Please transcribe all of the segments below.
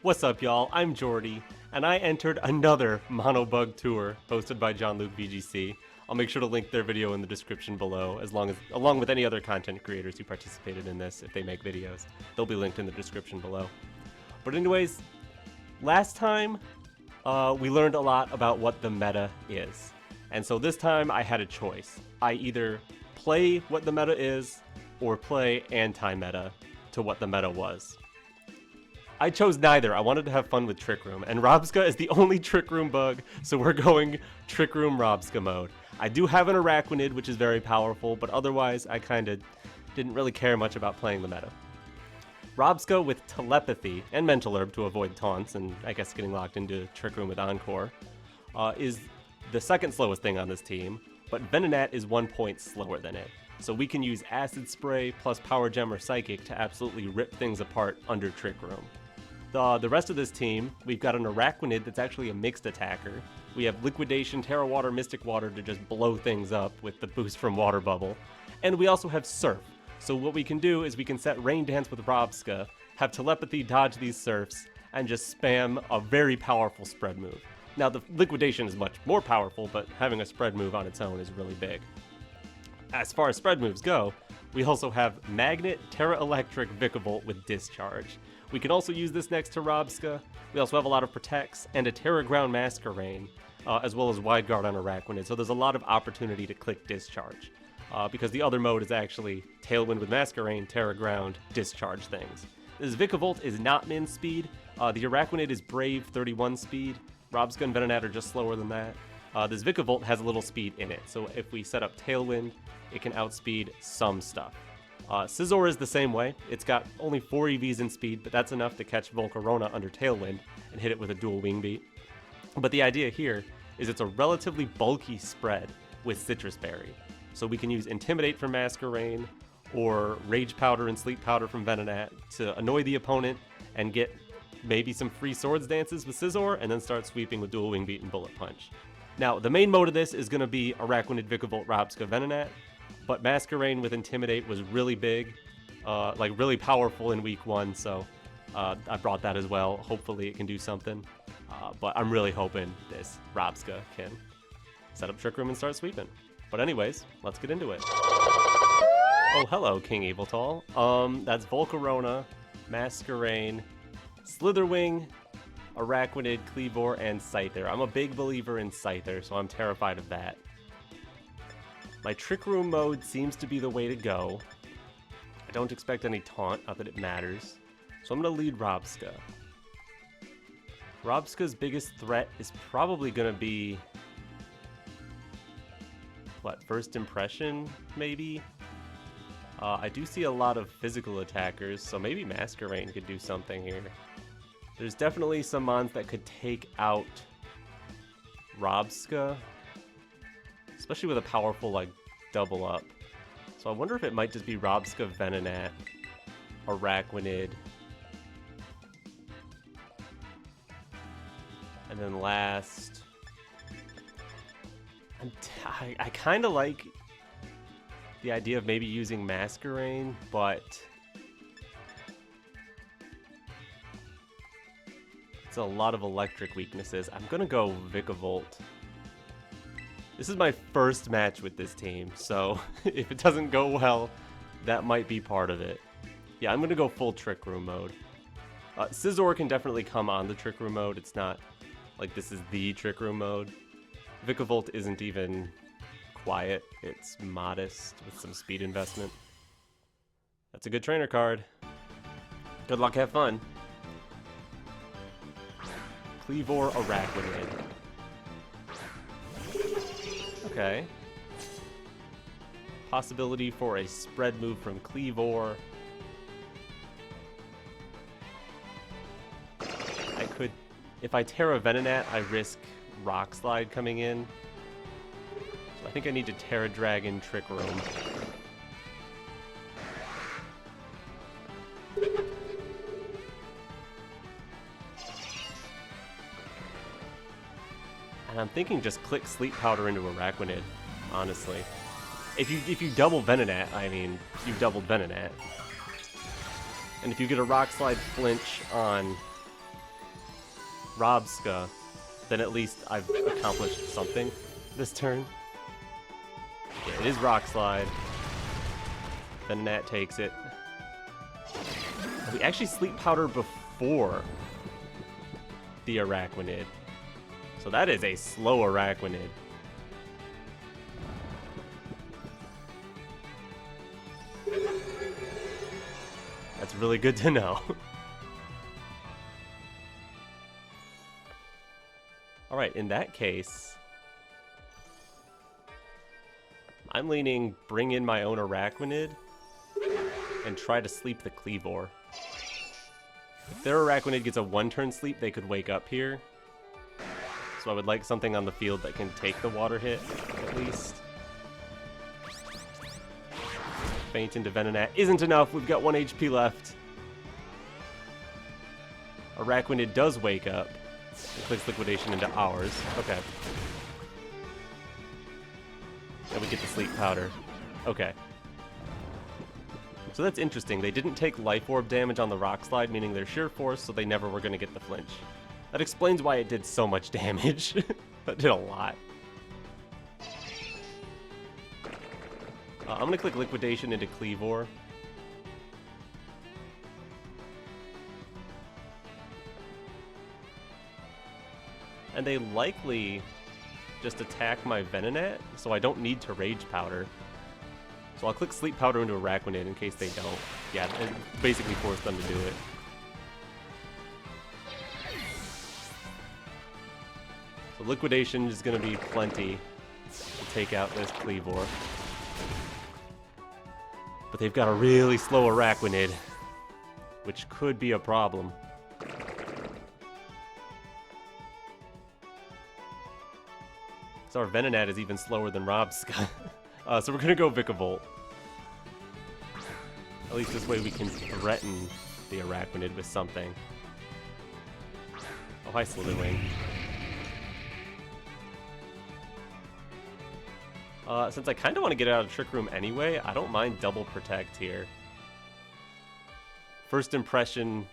What's up, y'all? I'm Jordy, and I entered another Monobug tour hosted by John Luke VGC. I'll make sure to link their video in the description below, along with any other content creators who participated in this if they make videos. They'll be linked in the description below. But anyways, last time we learned a lot about what the meta is. And so this time I had a choice. I either play what the meta is, or play anti-meta to what the meta was. I chose neither. I wanted to have fun with Trick Room, and Rabsca is the only Trick Room bug, so we're going Trick Room Rabsca mode. I do have an Araquanid, which is very powerful, but otherwise I kinda didn't really care much about playing the meta. Rabsca with Telepathy and Mental Herb to avoid taunts, and I guess getting locked into Trick Room with Encore, is the second slowest thing on this team, but Venonat is 1 point slower than it. So we can use Acid Spray plus Power Gem or Psychic to absolutely rip things apart under Trick Room. The rest of this team, we've got an Araquanid that's actually a mixed attacker. We have Liquidation, Tera Water, Mystic Water to just blow things up with the boost from Water Bubble. And we also have Surf. So what we can do is we can set Rain Dance with Rabsca, have Telepathy dodge these Surfs, and just spam a very powerful spread move. Now the Liquidation is much more powerful, but having a spread move on its own is really big. As far as spread moves go, we also have Magnet, Tera Electric, Vikavolt with Discharge. We can also use this next to Rabsca. We also have a lot of Protects and a Tera Ground Masquerain, as well as Wide Guard on Araquanid, so there's a lot of opportunity to click Discharge, because the other mode is actually Tailwind with Masquerain, Tera Ground, Discharge things. This Vikavolt is not min speed. The Araquanid is Brave 31 speed. Rabsca and Venonat are just slower than that. This Vikavolt has a little speed in it, so if we set up Tailwind, it can outspeed some stuff. Scizor is the same way. It's got only 4 EVs in speed, but that's enough to catch Volcarona under Tailwind and hit it with a dual Wing Beat. But the idea here is it's a relatively bulky spread with Sitrus Berry. So we can use Intimidate from Masquerain or Rage Powder and Sleep Powder from Venonat to annoy the opponent and get maybe some free Swords Dances with Scizor, and then start sweeping with dual Wing Beat and Bullet Punch. Now, the main mode of this is going to be Araquanid, Vikavolt, Rabsca, Venonat, but Masquerain with Intimidate was really big, like really powerful in week 1, so I brought that as well. Hopefully it can do something, but I'm really hoping this Rabsca can set up Trick Room and start sweeping. But anyways, let's get into it. Oh, hello, King Eviltall. That's Volcarona, Masquerain, Slitherwing, Araquanid, Kleavor, and Scyther. I'm a big believer in Scyther, so I'm terrified of that. My Trick Room mode seems to be the way to go. I don't expect any taunt, not that it matters. So I'm going to lead Rabsca. Rabsca's biggest threat is probably going to be... what, First Impression, maybe? I do see a lot of physical attackers, so maybe Masquerain could do something here. There's definitely some mons that could take out Rabsca, especially with a powerful, like, double up. So I wonder if it might just be Rabsca, Venonat, Araquanid, and then last... I kind of like the idea of maybe using Masquerain, but... it's a lot of electric weaknesses. I'm gonna go Vikavolt. This is my first match with this team, so if it doesn't go well, that might be part of it. Yeah, I'm gonna go full Trick Room mode. Scizor can definitely come on the Trick Room mode. It's not like this is the Trick Room mode. Vikavolt isn't even quiet. It's modest with some speed investment. That's a good trainer card. Good luck, have fun. Kleavor, Araquanid. Okay. Possibility for a spread move from Kleavor. I could... if I Tera Venonat, I risk Rock Slide coming in. So I think I need to Tera Dragon Trick Room. And I'm thinking just click Sleep Powder into Araquanid, honestly. If you double Venonat, I mean, you've doubled Venonat. And if you get a Rock Slide flinch on Rabsca, then at least I've accomplished something this turn. Yeah, it is Rock Slide. Venonat takes it. We actually Sleep Powder before the Araquanid. So that is a slow Araquanid. That's really good to know. Alright, in that case, I'm leaning bring in my own Araquanid and try to sleep the Scizor. If their Araquanid gets a one-turn sleep, they could wake up here. So I would like something on the field that can take the water hit, at least. Faint into Venonat isn't enough. We've got 1 HP left. Araquanid does wake up. It clicks Liquidation into ours. Okay. And we get the Sleep Powder. Okay. So that's interesting. They didn't take Life Orb damage on the Rock Slide, meaning they're Sheer Force, so they never were going to get the flinch. That explains why it did so much damage. That did a lot. I'm going to click Liquidation into Scizor. And they likely just attack my Venonat, so I don't need to Rage Powder. So I'll click Sleep Powder into Araquanid in case they don't. Yeah, it basically forced them to do it. So Liquidation is going to be plenty to take out this Scizor. But they've got a really slow Araquanid, which could be a problem. So our Venonat is even slower than Rabsca. So we're going to go Vikavolt. At least this way we can threaten the Araquanid with something. Oh, hi, Slitherwing. Since I kind of want to get out of Trick Room anyway, I don't mind Double Protect here. First Impression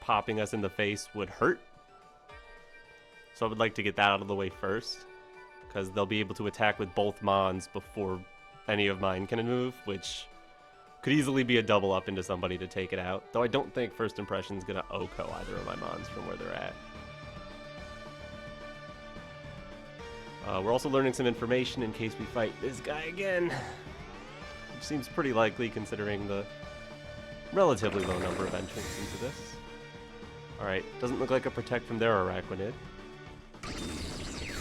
popping us in the face would hurt. So I would like to get that out of the way first, because they'll be able to attack with both Mons before any of mine can move, which could easily be a double up into somebody to take it out. Though I don't think First Impression's going to OHKO either of my Mons from where they're at. We're also learning some information in case we fight this guy again, which seems pretty likely considering the relatively low number of entrants into this. Alright, doesn't look like a Protect from their Araquanid.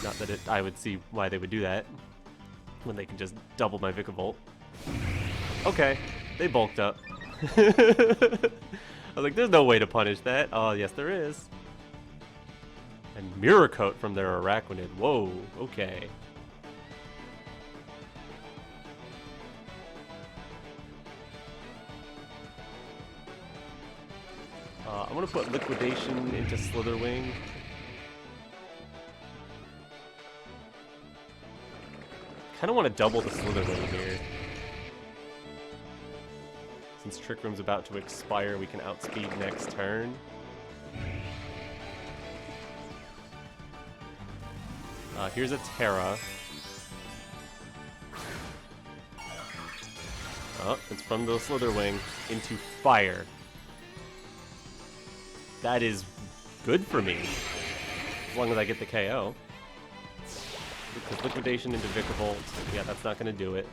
Not that I would see why they would do that, when they can just double my Vikavolt. Okay, they bulked up. I was like, there's no way to punish that. Oh, yes there is. And Mirror Coat from their Araquanid. Whoa, okay. I'm going to put Liquidation into Slitherwing. Kind of want to double the Slitherwing here. Since Trick Room's about to expire, we can outspeed next turn. Here's a Tera. Oh, it's from the Slitherwing into Fire. That is good for me, as long as I get the KO. Because Liquidation into Vikavolt, yeah, that's not going to do it.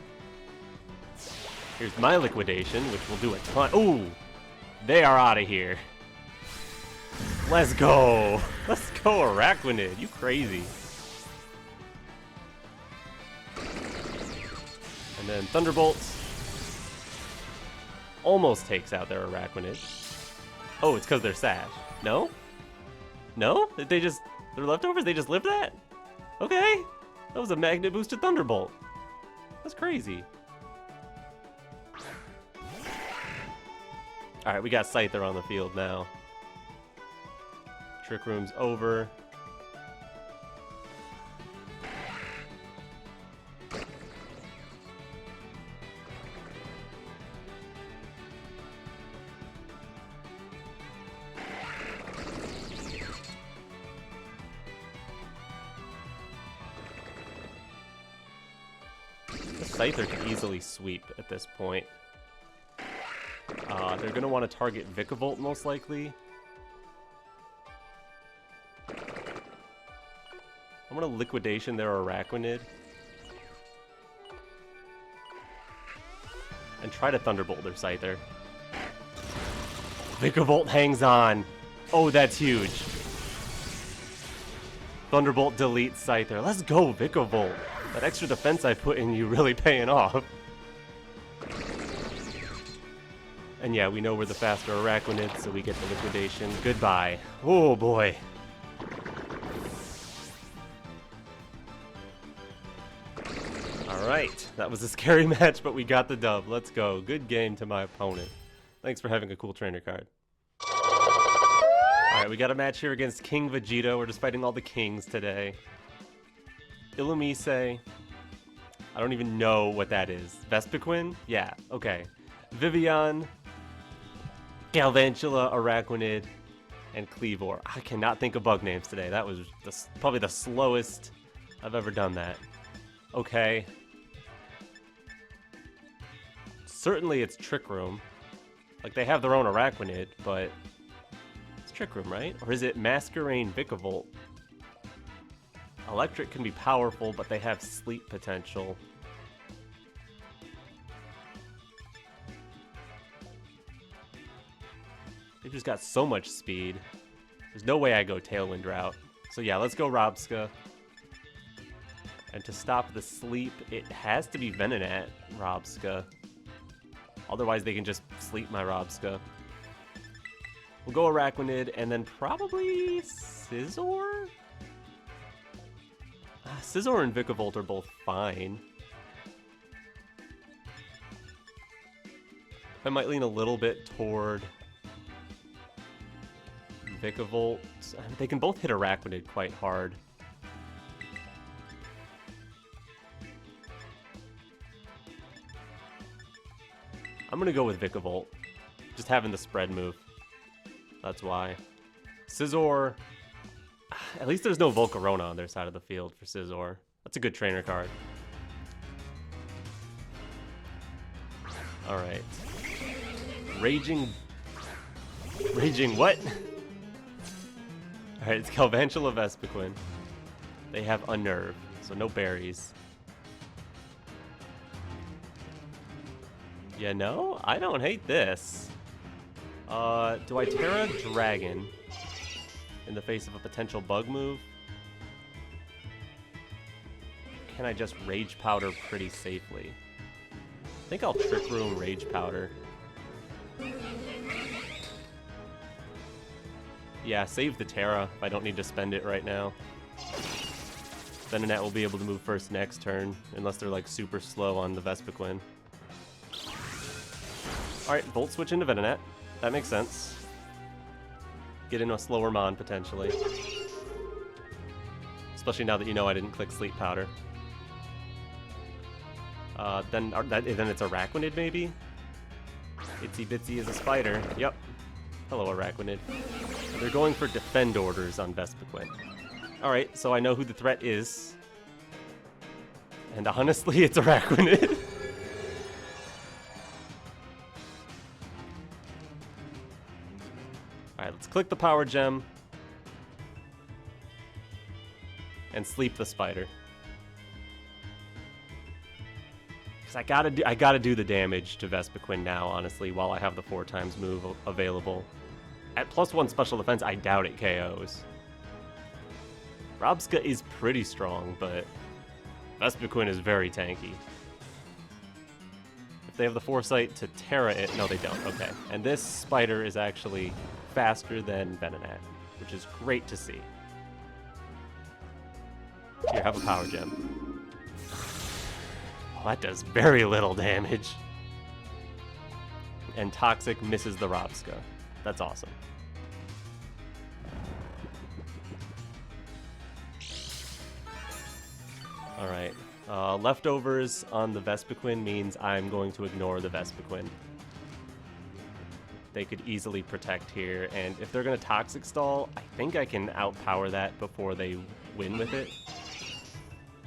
Here's my Liquidation, which will do a ton. Ooh, they are out of here. Let's go. Let's go, Araquanid. You crazy. And then Thunderbolt almost takes out their Araquanid. Oh, it's because they're Sash. No? No? Did they just... They're leftovers? They just lived that? Okay. That was a Magnet boosted Thunderbolt. That's crazy. Alright, we got Scyther on the field now. Trick Room's over. Scyther can easily sweep at this point. They're going to want to target Vikavolt most likely. I'm going to Liquidation their Araquanid. And try to Thunderbolt their Scyther. Vikavolt hangs on. Oh, that's huge. Thunderbolt deletes Scyther. Let's go, Vikavolt. That extra defense I put in you really paying off. And yeah, we know we're the faster Araquanid, so we get the Liquidation. Goodbye. Oh boy. Alright, that was a scary match, but we got the dub. Let's go. Good game to my opponent. Thanks for having a cool trainer card. Alright, we got a match here against King Vegeta. We're just fighting all the kings today. Illumise. I don't even know what that is. Vespiquen? Yeah, okay. Vivian. Galvantula, Araquanid, and Cleavor. I cannot think of bug names today. That was probably the slowest I've ever done that. Okay. Certainly it's Trick Room. Like, they have their own Araquanid, but it's Trick Room, right? Or is it Masquerain Vikavolt? Electric can be powerful, but they have sleep potential. They've just got so much speed. There's no way I go Tailwind route. So yeah, let's go Rabsca. And to stop the sleep, it has to be Venonat Rabsca. Otherwise, they can just sleep my Rabsca. We'll go Araquanid, and then probably Scizor? Scizor and Vikavolt are both fine. I might lean a little bit toward Vikavolt. They can both hit Araquanid quite hard. I'm gonna go with Vikavolt. Just having the spread move. That's why. Scizor. At least there's no Volcarona on their side of the field for Scizor. That's a good trainer card. Alright. Raging what? Alright, it's Galvantula Vespiquen. They have Unnerve, so no berries. Yeah, no? I don't hate this. Do I Tera Dragon in the face of a potential bug move? Can I just Rage Powder pretty safely? I think I'll Trick Room Rage Powder. Yeah, save the Tera if I don't need to spend it right now. Venonat will be able to move first next turn, unless they're like super slow on the Vespiquen. Alright, Volt switch into Venonat. That makes sense. Get in a slower Mon, potentially. Especially now that you know I didn't click Sleep Powder. Then it's Araquanid, maybe? Itsy Bitsy is a spider. Yep. Hello, Araquanid. And they're going for defend orders on Vespiquen. Alright, so I know who the threat is. And honestly, it's Araquanid. Alright, let's click the power gem. And sleep the spider. Because I gotta do the damage to Vespiquen now, honestly, while I have the 4x move available. At +1 special defense, I doubt it KOs. Rabsca is pretty strong, but Vespiquen is very tanky. If they have the foresight to Tera it, no they don't, okay. And this spider is actually faster than Venonat, which is great to see. Here, have a power gem. Oh, that does very little damage. And Toxic misses the Rabsca. That's awesome. Alright. Leftovers on the Vespiquen means I'm going to ignore the Vespiquen. They could easily protect here, and if they're going to Toxic Stall, I think I can outpower that before they win with it.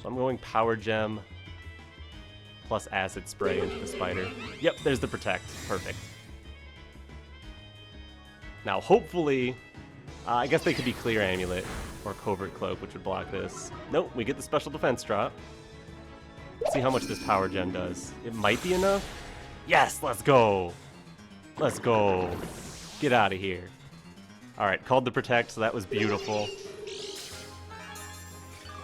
So I'm going Power Gem. plus Acid Spray into the spider. Yep, there's the Protect. Perfect. Now, hopefully, I guess they could be Clear Amulet or Covert Cloak, which would block this. Nope, we get the special defense drop. Let's see how much this Power Gem does. It might be enough. Yes, let's go. Let's go. Get out of here. All right, called the Protect, so that was beautiful.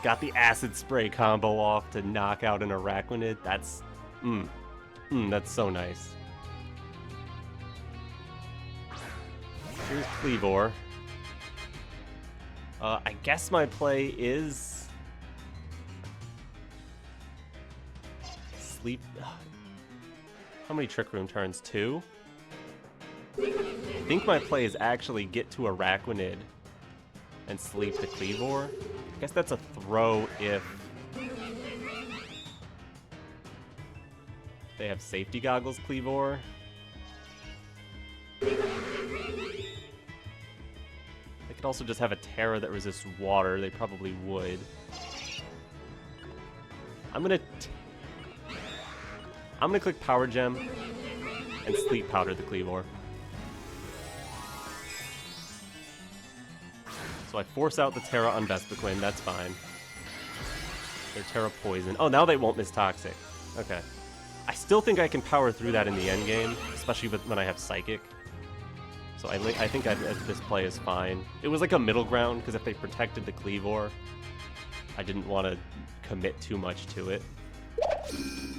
Got the Acid Spray combo off to knock out an Araquanid. That's, that's so nice. Here's Kleavor. I guess my play is sleep. How many Trick Room turns? 2? I think my play is actually get to Araquanid and sleep the Kleavor. I guess that's a throw if they have Safety Goggles Kleavor. They could also just have a Tera that resists water. They probably would. I'm gonna click Power Gem and Sleep Powder the Kleavor. So I force out the Tera on Vespiquen, that's fine. They're Tera Poison. Oh, now they won't miss Toxic. Okay. I still think I can power through that in the end game, especially when I have Psychic. So I think this play is fine. It was like a middle ground, because if they protected the Kleavor, I didn't want to commit too much to it.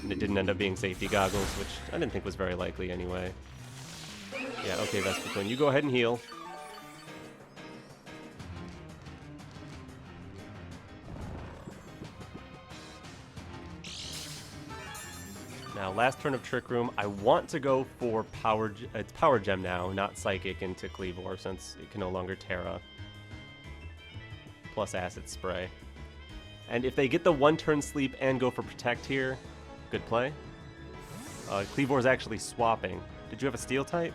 And it didn't end up being Safety Goggles, which I didn't think was very likely anyway. Yeah, okay, Vespiquen, you go ahead and heal. Now, last turn of Trick Room, I want to go for it's Power Gem now, not Psychic into Kleavor, since it can no longer Tera. Plus Acid Spray. And if they get the 1-turn sleep and go for Protect here, good play. Kleavor's actually swapping. Did you have a Steel type?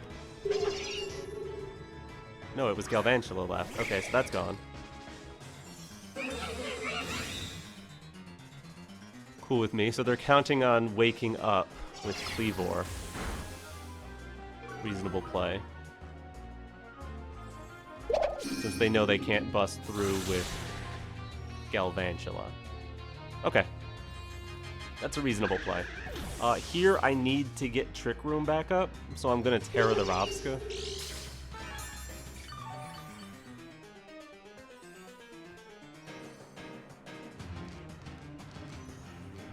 No, it was Galvantula left. Okay, so that's gone. Cool with me. So they're counting on waking up with Kleavor. Reasonable play. Since they know they can't bust through with Galvantula. Okay. That's a reasonable play. Here I need to get Trick Room back up, so I'm going to Tera the Rabsca.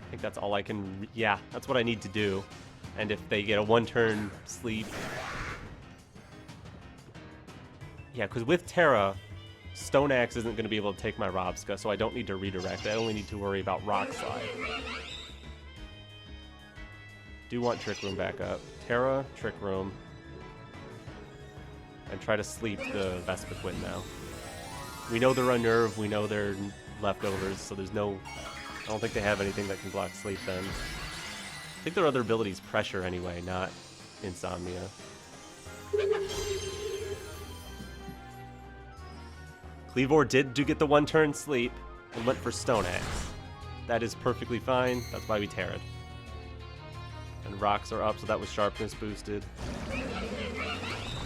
I think that's all I can... yeah, that's what I need to do. And if they get a 1-turn sleep... yeah, because with Tera, Stone Axe isn't going to be able to take my Rabsca, so I don't need to redirect. I only need to worry about Rock Slide. Do want Trick Room back up. Tera, Trick Room. And try to sleep the Vespiquen now. We know they're Unnerve, we know they're leftovers, so there's no... I don't think they have anything that can block sleep then. I think their other ability is Pressure anyway, not Insomnia. Kleavor did get the 1-turn sleep and went for Stone Axe. That is perfectly fine. That's why we Terra'd. And rocks are up, so that was Sharpness boosted.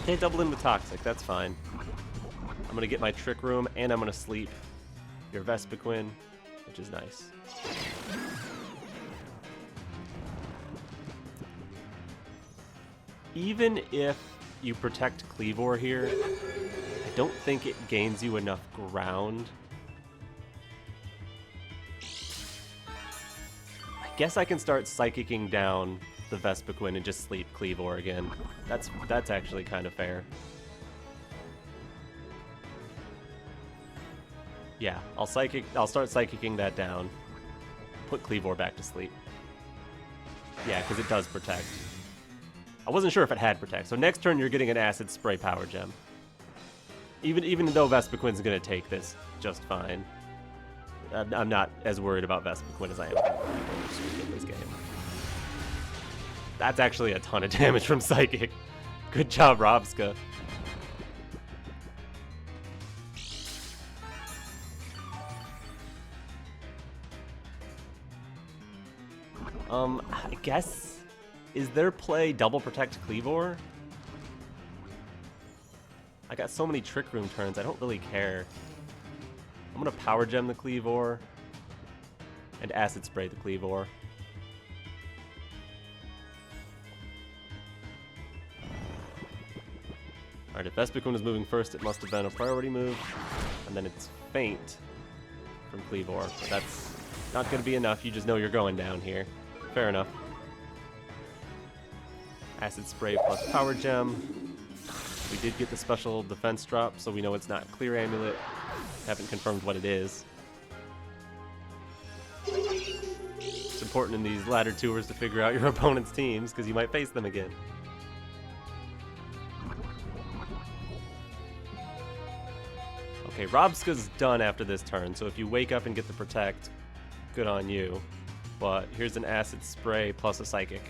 They double in with Toxic, that's fine. I'm going to get my Trick Room, and I'm going to sleep your Vespiquen, which is nice. Even if you protect Kleavor here, I don't think it gains you enough ground. I guess I can start Psychicking down the Vespiquen and just sleep Kleavor again. That's actually kind of fair. Yeah, I'll start Psychicking that down. Put Kleavor back to sleep. Yeah, because it does protect. I wasn't sure if it had protect. So next turn you're getting an Acid Spray Power Gem. Even though Vespiquen's gonna take this just fine. I'm not as worried about Vespiquen as I am about in this game. That's actually a ton of damage from Psychic. Good job, Rabsca. I guess, is their play double protect Cleavor? I got so many Trick Room turns, I don't really care. I'm gonna Power Gem the Cleavor and Acid Spray the Cleavor. Alright, if Vespiquen was moving first, it must have been a priority move, and then it's Feint from Cleavor. But that's not going to be enough, you just know you're going down here. Fair enough. Acid Spray plus Power Gem. We did get the special defense drop, so we know it's not Clear Amulet. Haven't confirmed what it is. It's important in these ladder tours to figure out your opponent's teams, because you might face them again. Okay, Rabsca's done after this turn, so if you wake up and get the Protect, good on you. But here's an Acid Spray plus a Psychic.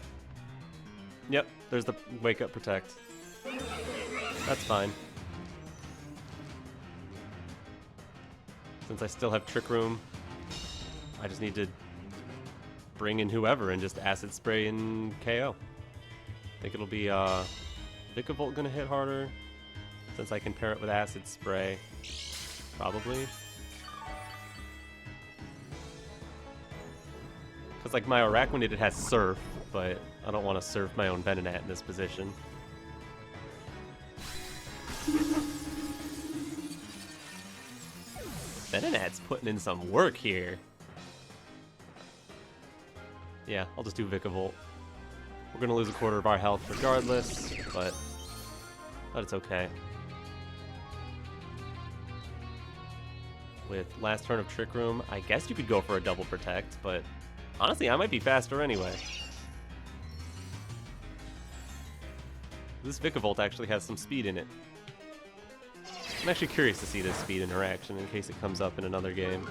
Yep, there's the Wake Up Protect. That's fine. Since I still have Trick Room, I just need to bring in whoever and just Acid Spray and KO. I think it'll be Vikavolt gonna hit harder, since I can pair it with Acid Spray. Probably. Because like my Araquanid, it has Surf, but I don't want to surf my own Venonat in this position. Venonat's putting in some work here. Yeah, I'll just do Vikavolt. We're going to lose a quarter of our health regardless, but it's okay. With last turn of Trick Room, I guess you could go for a double protect, but honestly, I might be faster anyway. This Vikavolt actually has some speed in it. I'm actually curious to see this speed interaction in case it comes up in another game.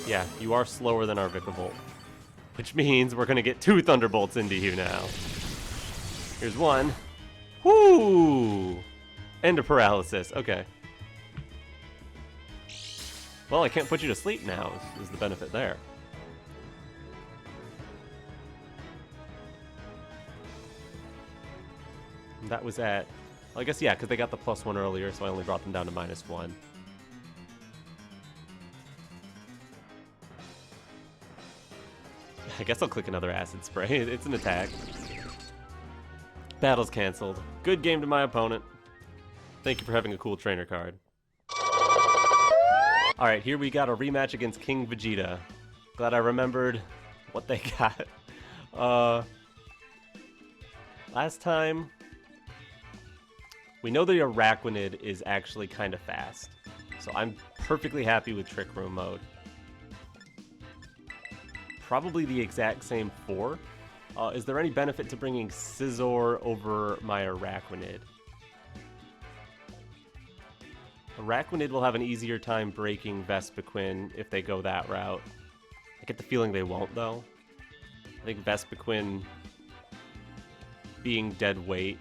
Yeah, you are slower than our Vikavolt, which means we're gonna get 2 Thunderbolts into you now. Here's one. Whoo! And a paralysis, okay. Well, I can't put you to sleep now, is the benefit there. And that was at, well, I guess, yeah, because they got the +1 earlier, so I only brought them down to -1. I guess I'll click another Acid Spray. It's an attack. Battle's canceled. Good game to my opponent. Thank you for having a cool trainer card. Alright, here we got a rematch against King Vegeta. Glad I remembered what they got. Last time, we know the Araquanid is actually kind of fast. So I'm perfectly happy with Trick Room mode. Probably the exact same 4. Is there any benefit to bringing Scizor over my Araquanid? Araquanid will have an easier time breaking Vespiquen if they go that route. I get the feeling they won't, though. I think Vespiquen being dead weight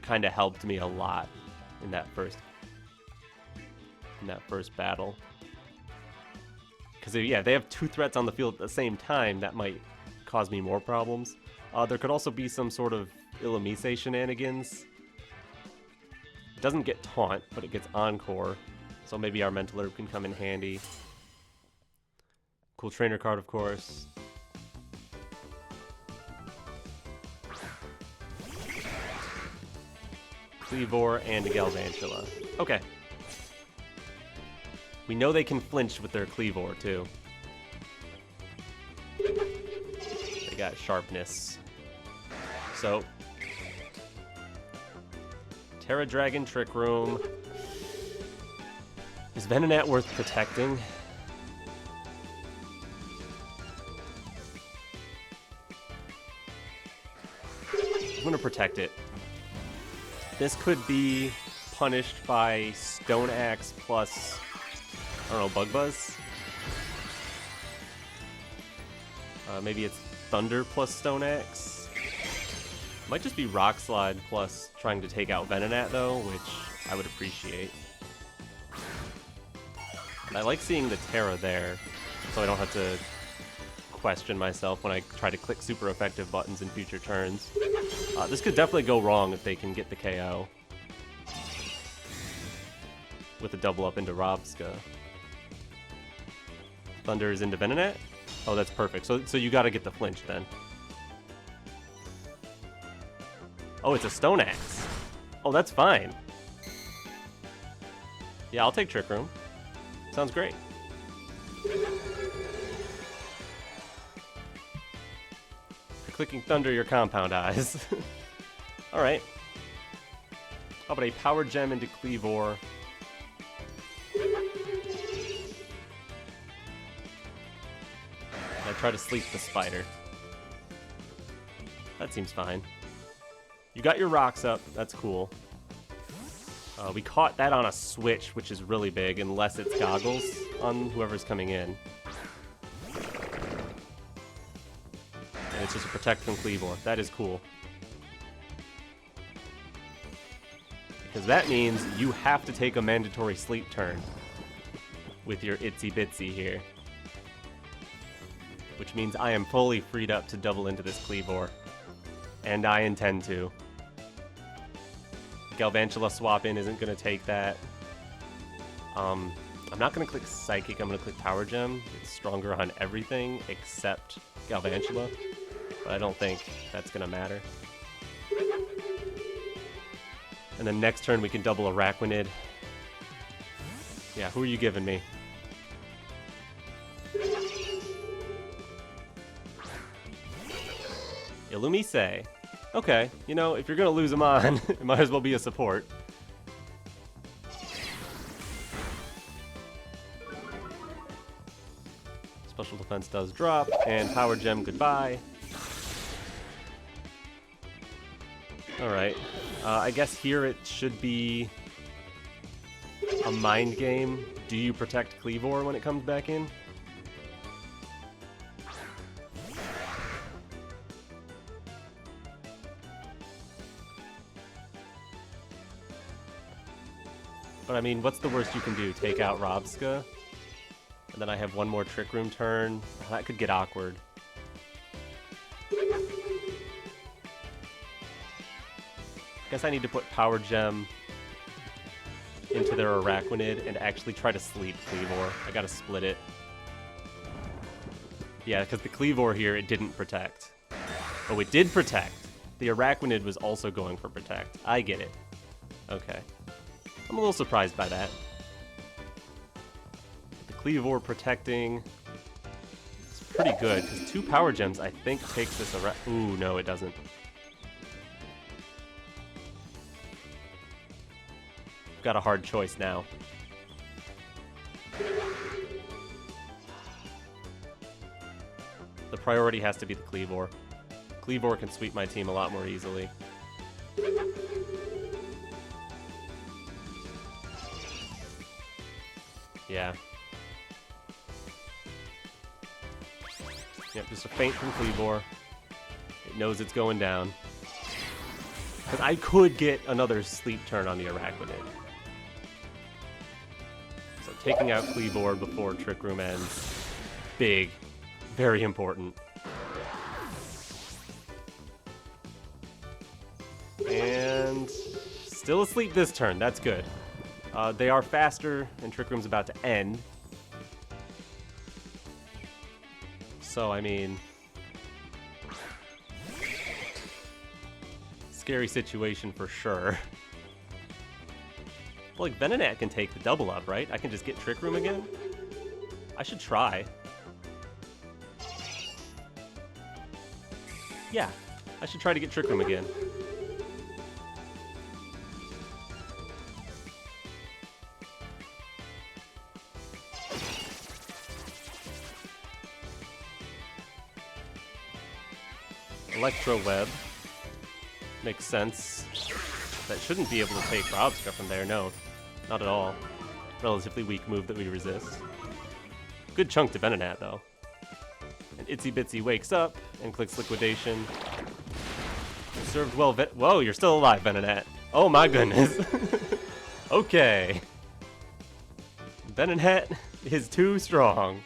kind of helped me a lot in that first battle. Because yeah, they have 2 threats on the field at the same time. That might cause me more problems. There could also be some sort of Illumise shenanigans. It doesn't get Taunt, but it gets Encore, so maybe our Mental Herb can come in handy. Cool trainer card, of course. Cleavor and a Galvantula. Okay. We know they can flinch with their Cleavor, too. They got Sharpness. So, Tera Dragon Trick Room. Is Venonat worth protecting? I'm gonna protect it. This could be punished by Stone Axe plus, I don't know, Bug Buzz? Maybe it's Thunder plus Stone Axe? Might just be Rock Slide plus trying to take out Venonat, though, which I would appreciate. But I like seeing the Tera there, so I don't have to question myself when I try to click super effective buttons in future turns. This could definitely go wrong if they can get the KO. With a double up into Rabsca. Thunder is into Venonat? Oh, that's perfect. So you gotta get the flinch then. Oh, it's a Stone Axe. Oh, that's fine. Yeah, I'll take Trick Room. Sounds great. For clicking Thunder, your Compound Eyes. Alright. How about a Power Gem into Cleavor? I try to sleep the spider. That seems fine. You got your rocks up. That's cool. We caught that on a switch, which is really big, unless it's goggles on whoever's coming in. And it's just a protect from Cleavor. That is cool. Because that means you have to take a mandatory sleep turn with your Itsy Bitsy here. Which means I am fully freed up to double into this Cleavor. And I intend to. Galvantula swap in isn't going to take that. I'm not going to click Psychic, I'm going to click Power Gem. It's stronger on everything except Galvantula. But I don't think that's going to matter. And then next turn we can double Araquanid. Yeah, who are you giving me? Illumise. Okay, you know, if you're gonna lose him on, it might as well be a support. Special defense does drop, and Power Gem goodbye. Alright, I guess here it should be a mind game. Do you protect Cleavor when it comes back in? But I mean, what's the worst you can do? Take out Rabsca? And then I have one more Trick Room turn. That could get awkward. Guess I need to put Power Gem into their Araquanid and actually try to sleep Cleavor. I gotta split it. Yeah, because the Cleavor here, it didn't protect. Oh, it did protect. The Araquanid was also going for protect. I get it. Okay. I'm a little surprised by that. The Cleavor protecting is pretty good, because 2 Power Gems, I think, takes this Ooh, no, it doesn't. Got a hard choice now. The priority has to be the Cleavor. Cleavor can sweep my team a lot more easily. Yeah. Yep, just a feint from Cleavor. It knows it's going down. Because I could get another sleep turn on the Araquanid. So taking out Cleavor before Trick Room ends. Big. Very important. And still asleep this turn. That's good. They are faster, and Trick Room's about to end. So, I mean... scary situation for sure. Well, like, Venonat can take the double up, right? I can just get Trick Room again? I should try. Yeah, I should try to get Trick Room again. Electro Web. Makes sense. That shouldn't be able to take Rabsca from there, no. Not at all. Relatively weak move that we resist. Good chunk to Venonat, though. And Itsy Bitsy wakes up and clicks Liquidation. Served well, whoa, you're still alive, Venonat. Oh my goodness. Okay. Venonat is too strong.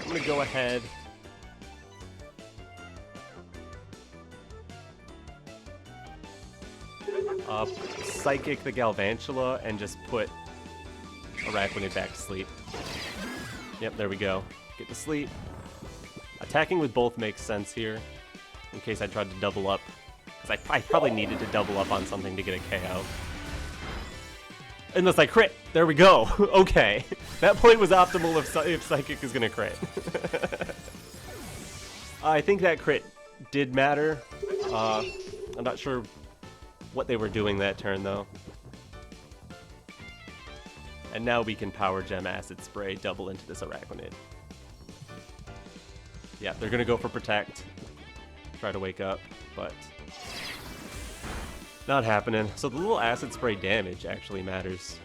I'm gonna go ahead. Psychic the Galvantula and just put Araquanid back to sleep. Yep, there we go. Get to sleep. Attacking with both makes sense here, in case I tried to double up. Because I probably needed to double up on something to get a KO. Unless I crit. There we go. Okay. That point was optimal if Psychic is going to crit. I think that crit did matter. I'm not sure what they were doing that turn, though. And now we can Power Gem Acid Spray double into this Araquanid. Yeah, they're going to go for Protect. Try to wake up, but not happening. So the little Acid Spray damage actually matters.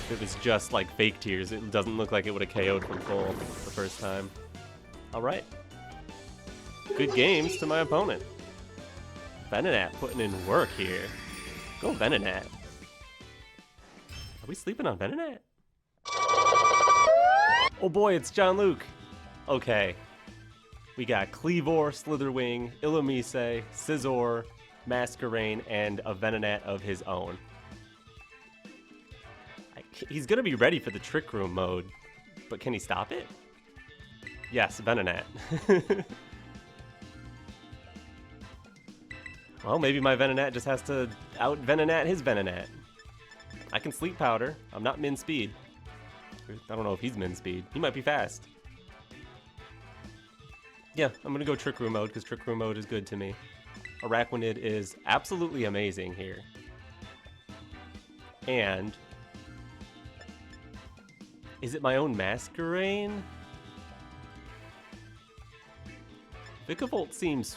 If it was just like Fake Tears, it doesn't look like it would have KO'd from full the first time. Alright. Good games to my opponent. Venonat putting in work here. Go Venonat. Are we sleeping on Venonat? Oh boy, it's John Luke. Okay. We got Kleavor, Slitherwing, Illumise, Scizor, Masquerain, and a Venonat of his own. He's gonna be ready for the Trick Room mode, but can he stop it? Yes, Venonat. Well, maybe my Venonat just has to out-Venonat his Venonat. I can Sleep Powder. I'm not min speed. I don't know if he's min speed. He might be fast. Yeah, I'm gonna go Trick Room mode, because Trick Room mode is good to me. Araquanid is absolutely amazing here. And is it my own Masquerain? Vikavolt seems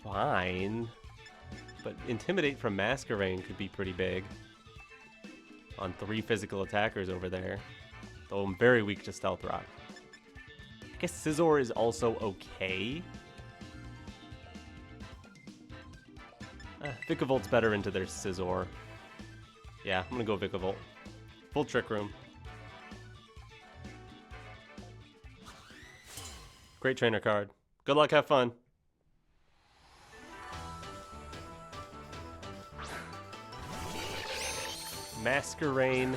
fine, but Intimidate from Masquerain could be pretty big on 3 physical attackers over there, though I'm very weak to Stealth Rock. I guess Scizor is also okay. Vikavolt's better into their Scizor. Yeah, I'm gonna go Vikavolt. Full Trick Room. Great trainer card. Good luck, have fun. Masquerain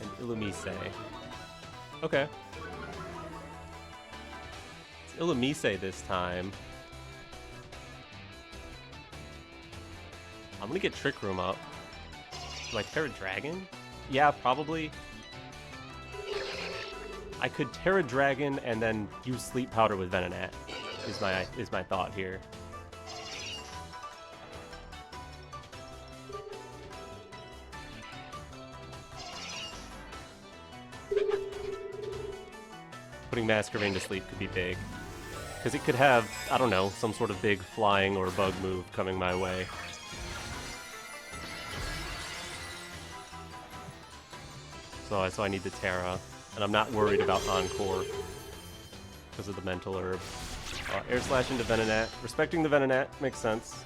and Illumise. Okay. It's Illumise this time. I'm gonna get Trick Room up. Do I Terra Dragon? Yeah, probably. I could Terra Dragon and then use Sleep Powder with Venonat. Is my thought here. Putting Masquerain to sleep could be big. Because it could have, I don't know, some sort of big flying or bug move coming my way. So I need the Tera. And I'm not worried about Encore because of the Mental Herb. Air Slash into Venonat. Respecting the Venonat makes sense.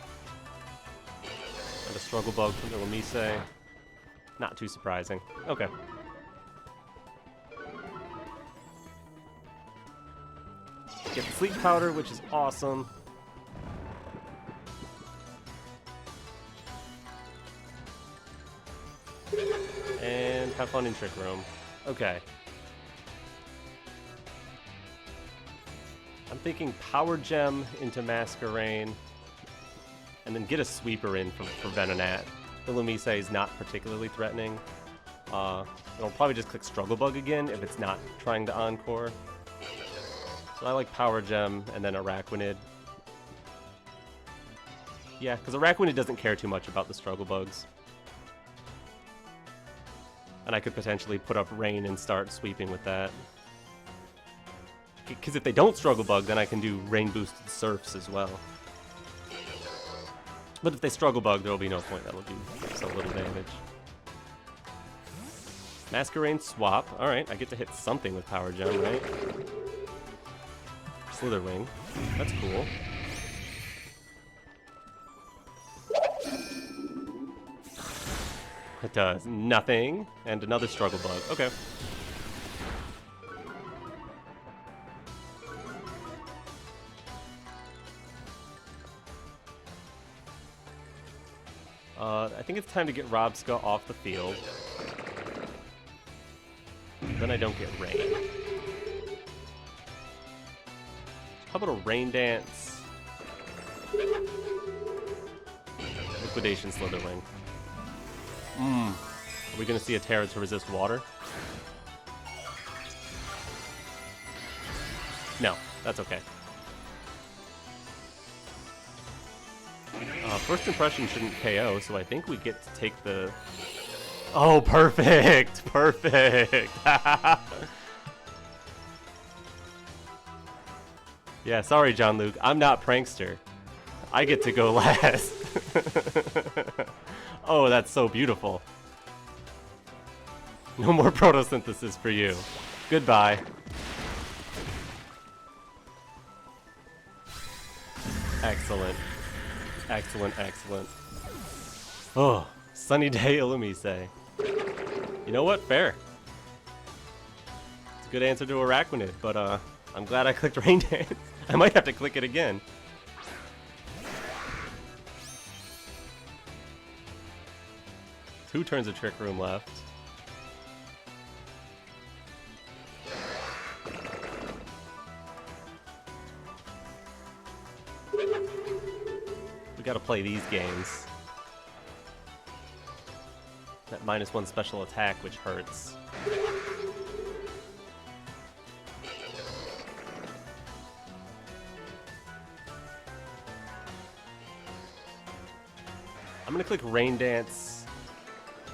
And a Struggle Bug from Illumise. Not too surprising. Okay. Get the Sleep Powder, which is awesome. And have fun in Trick Room. Okay. I'm thinking Power Gem into Masquerain, and then get a Sweeper in for Venonat. Illumise is not particularly threatening. I'll probably just click Struggle Bug again if it's not trying to Encore. So I like Power Gem and then Araquanid. Yeah, because Araquanid doesn't care too much about the Struggle Bugs. And I could potentially put up Rain and start sweeping with that. Because if they don't Struggle Bug, then I can do Rain Boosted Surfs as well. But if they Struggle Bug, there will be no point. That'll do so little damage. Masquerain swap. Alright, I get to hit something with Power Gem, right? Slitherwing. That's cool. It does nothing. And another Struggle Bug. Okay. I think it's time to get Rabsca off the field. Then I don't get Rain. How about a Rain Dance? Liquidation Slitherwing. Are we gonna see a Tera to resist water? No, that's okay. First impression shouldn't KO, so I think we get to take the... Oh, perfect! Perfect! Yeah, sorry, John Luke. I'm not Prankster. I get to go last. Oh, that's so beautiful. No more photosynthesis for you. Goodbye. Excellent. Excellent, excellent. Oh, sunny day, Illumise. You know what? Fair. It's a good answer to Araquanid, but I'm glad I clicked Rain Dance. I might have to click it again. Two turns of Trick Room left. We gotta play these games. That -1 special attack, which hurts. I'm gonna click Rain Dance,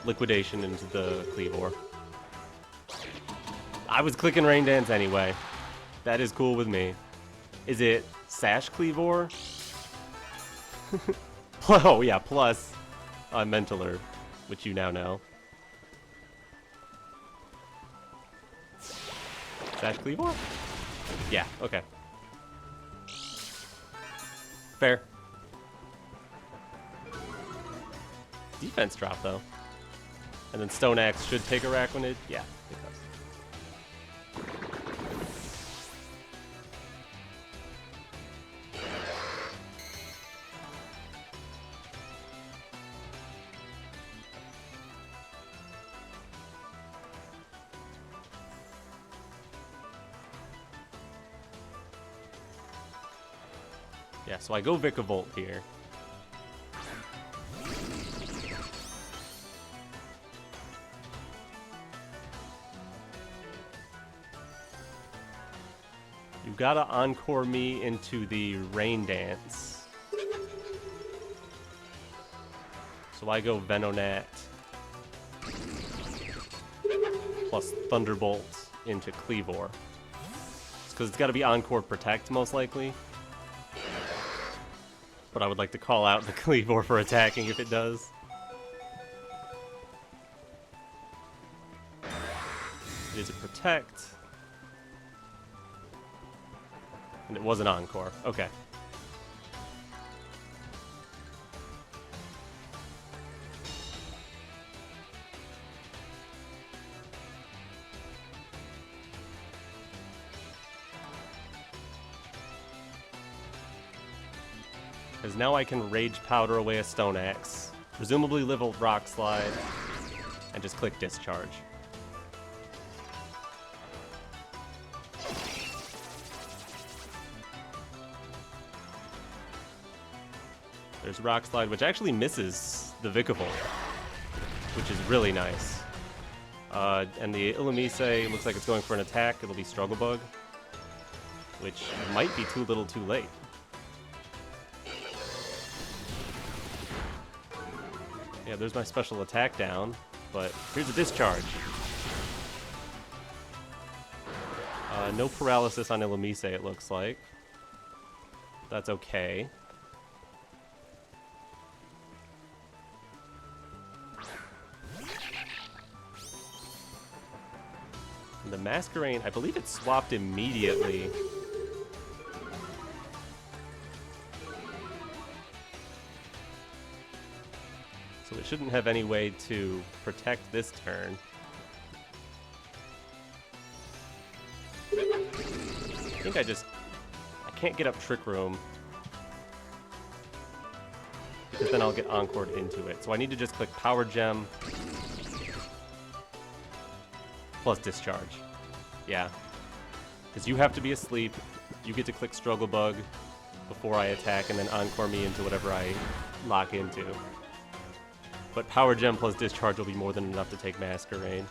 Liquidation into the Cleavor. I was clicking Rain Dance anyway. That is cool with me. Is it Sash Cleavor? Oh yeah, plus Mental Herb, which you now know. Sash Cleavor? Yeah, okay. Fair. Defense drop though. And then Stone Axe should take Araquanid. Yeah, it does. Yeah, so I go Vikavolt here. You gotta encore me into the Rain Dance. So I go Venonat plus Thunderbolt into Cleavor. It's because it's gotta be Encore Protect most likely. But I would like to call out the Cleavor for attacking if it does. It is a Protect. And it was an Encore. Okay. Because now I can Rage Powder away a Stone Axe, presumably live a Rock Slide, and just click Discharge. There's Rock Slide, which actually misses the Vikavolt, which is really nice. And the Illumise looks like it's going for an attack. It'll be Struggle Bug, which might be too little too late. Yeah, there's my special attack down, but here's a Discharge. No paralysis on Illumise, it looks like. That's okay. And the Masquerain, I believe it swapped immediately. So it shouldn't have any way to protect this turn. I think I can't get up Trick Room, because then I'll get Encored into it. So I need to just click Power Gem plus Discharge. Yeah. Because you have to be asleep, you get to click Struggle Bug before I attack, and then Encore me into whatever I lock into. But Power Gem plus Discharge will be more than enough to take Masquerain.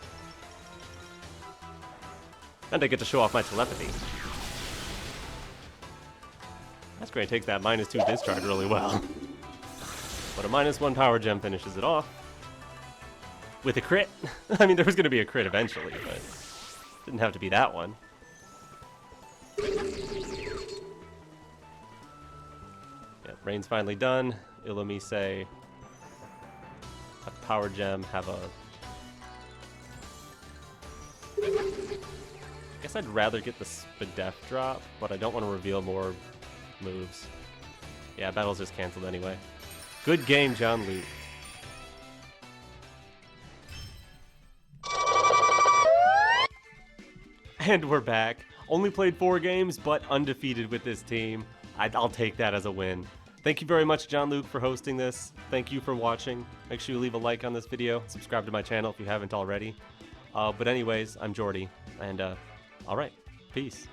And I get to show off my Telepathy. Masquerain takes that -2 Discharge really well. But a -1 Power Gem finishes it off. With a crit. I mean, there was going to be a crit eventually, but didn't have to be that one. Yeah, Rain's finally done. Illumise, a Power Gem, have a... I guess I'd rather get the Spadef drop, but I don't want to reveal more moves. Yeah, battle's just canceled anyway. Good game, John Luke. And we're back. Only played 4 games, but undefeated with this team. I'll take that as a win. Thank you very much, John Luke, for hosting this. Thank you for watching. Make sure you leave a like on this video. Subscribe to my channel if you haven't already. But anyways, I'm Jordy, and alright, peace.